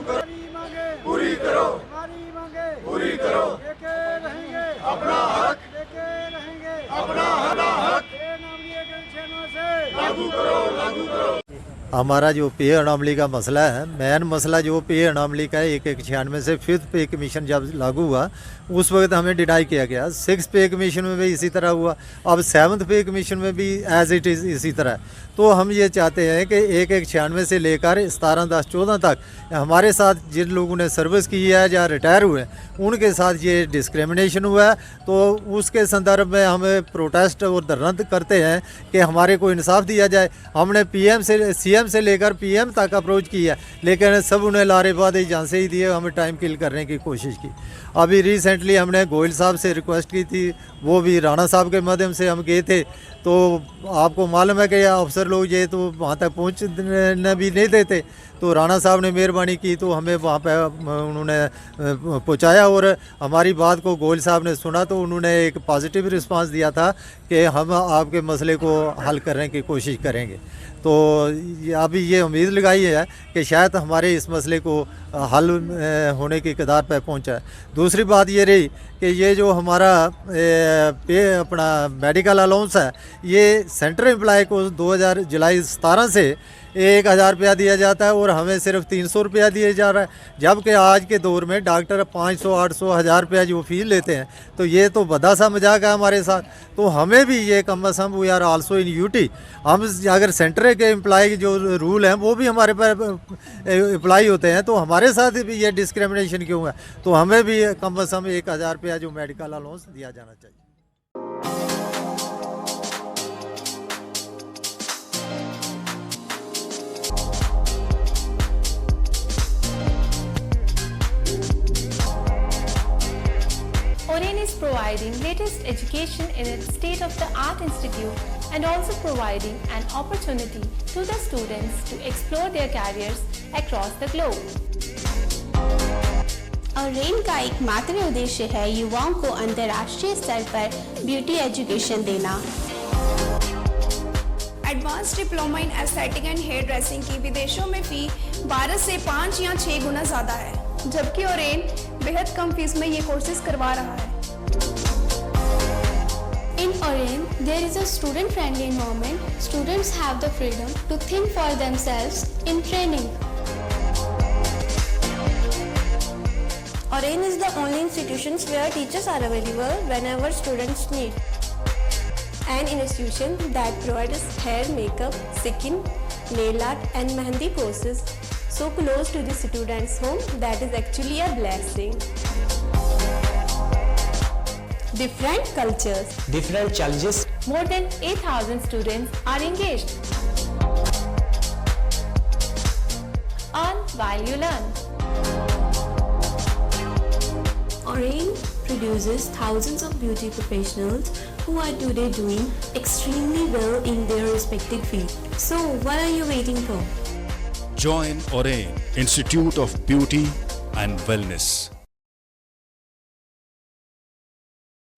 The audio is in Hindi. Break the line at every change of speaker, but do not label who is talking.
हमारी मांगे पूरी करो, हमारी मांगे पूरी करो, लेके रहेंगे अपना हक, लेके रहेंगे अपना हक, से लागू करो, लागू करो।
हमारा जो पे अनामली का मसला है, मेन मसला जो पे अनामली का है, 196 से 5th पे कमीशन जब लागू हुआ उस वक्त हमें डिनाई किया गया। 6th पे कमीशन में भी इसी तरह हुआ, अब 7th पे कमीशन में भी एज इट इज़ इसी तरह। तो हम ये चाहते हैं कि 196 से लेकर 17/10/14 तक हमारे साथ जिन लोगों ने सर्विस की है या रिटायर हुए उनके साथ ये डिस्क्रिमिनेशन हुआ है। तो उसके संदर्भ में हम प्रोटेस्ट और धरना करते हैं कि हमारे को इंसाफ दिया जाए। हमने सीएम से लेकर पीएम तक अप्रोच किया, लेकिन सब उन्हें लारेबादी झांसे ही दिए, हमें टाइम किल करने की कोशिश की। अभी रिसेंटली हमने गोयल साहब से रिक्वेस्ट की थी, वो भी राणा साहब के माध्यम से हम गए थे। तो आपको मालूम है कि अफसर लोग ये तो वहाँ तक पहुँचने भी नहीं देते। तो राणा साहब ने मेहरबानी की तो हमें वहाँ पे उन्होंने पहुँचाया और हमारी बात को गोयल साहब ने सुना तो उन्होंने एक पॉजिटिव रिस्पांस दिया था कि हम आपके मसले को हल करने की कोशिश करेंगे। तो अभी ये उम्मीद लगाई है कि शायद हमारे इस मसले को हल होने की कगार पर पहुँचा है। दूसरी बात ये रही कि ये जो हमारा पे अपना मेडिकल अलाउंस है, ये सेंट्रल एम्प्लॉय को 2000 जुलाई 17 से 1000 रुपया दिया जाता है और हमें सिर्फ 300 रुपया दिया जा रहा है, जबकि आज के दौर में डॉक्टर 500, 800, 1000 रुपया जो फीस लेते हैं। तो ये तो बड़ा सा मजाक है हमारे साथ। तो हमें भी ये कम अज़ कम we are also in UT, हम अगर सेंटर के एम्प्लॉय जो रूल हैं वो भी हमारे पर अप्लाई होते हैं, तो हमारे साथ भी ये डिस्क्रिमिनेशन क्यों है? तो हमें भी कम अज़ कम 1000 रुपया जो मेडिकल अलाउंस दिया जाना चाहिए।
Oren is providing latest education in its state-of-the-art institute and also providing an opportunity to the students to explore their careers across the globe.
Orane का एकमात्र उद्देश्य है युवाओं को अंतर्राष्ट्रीय स्तर पर ब्यूटी एजुकेशन देना।
Advance diploma in aesthetic and hairdressing की विदेशों में फी 12 से 5 या 6 गुना ज़्यादा है, जबकि ओरेन बेहद कम फीस में ये कोर्सेज करवा रहा है।
In Oren, there is a student-friendly environment. Students have the freedom to think for themselves in training. Oren is the only institution where teachers are available whenever students need. An institution that provides hair, makeup, skin, nail art and mehendi courses so close to the students' home that is actually a blessing. Different cultures,
different challenges.
More than 8,000 students are engaged. Earn while you learn.
Oren produces thousands of beauty professionals who are today doing extremely well in their respective field. So what are you waiting for?
Join Oren Institute of Beauty and Wellness.